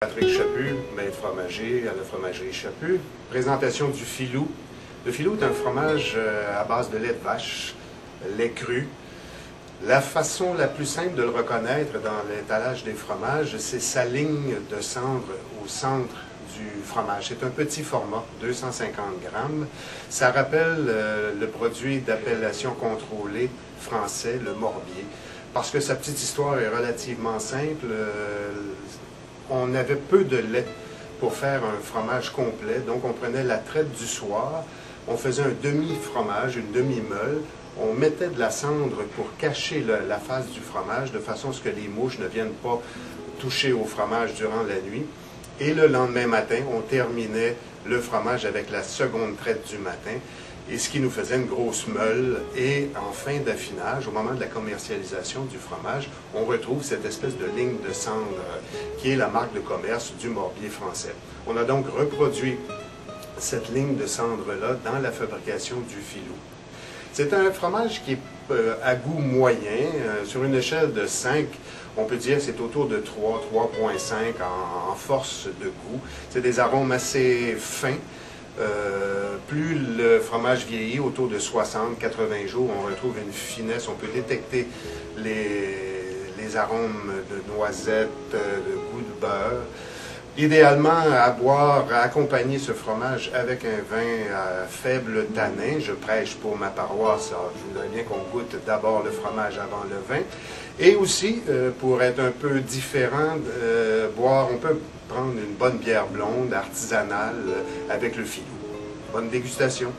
Patrick Chaput, maître fromager à la fromagerie Chaput. Présentation du filou. Le filou est un fromage à base de lait de vache, lait cru. La façon la plus simple de le reconnaître dans l'étalage des fromages, c'est sa ligne de cendre au centre du fromage. C'est un petit format, 250 grammes. Ça rappelle le produit d'appellation contrôlée français, le morbier. Parce que sa petite histoire est relativement simple. On avait peu de lait pour faire un fromage complet, donc on prenait la traite du soir, on faisait un demi-fromage, une demi-meule, on mettait de la cendre pour cacher la face du fromage, de façon à ce que les mouches ne viennent pas toucher au fromage durant la nuit. Et le lendemain matin, on terminait le fromage avec la seconde traite du matin, et ce qui nous faisait une grosse meule. Et en fin d'affinage, au moment de la commercialisation du fromage, on retrouve cette espèce de ligne de cendre qui est la marque de commerce du morbier français. On a donc reproduit cette ligne de cendre-là dans la fabrication du filou. C'est un fromage qui est à goût moyen. Sur une échelle de 5, on peut dire que c'est autour de 3, 3,5 en force de goût. C'est des arômes assez fins. Plus le fromage vieillit, autour de 60-80 jours, on retrouve une finesse. On peut détecter les arômes de noisettes, de goût de beurre. Idéalement, à boire, à accompagner ce fromage avec un vin à faible tanin. Je prêche pour ma paroisse, alors je voudrais bien qu'on goûte d'abord le fromage avant le vin. Et aussi, pour être un peu différent, on peut prendre une bonne bière blonde, artisanale, avec le filou. Bonne dégustation!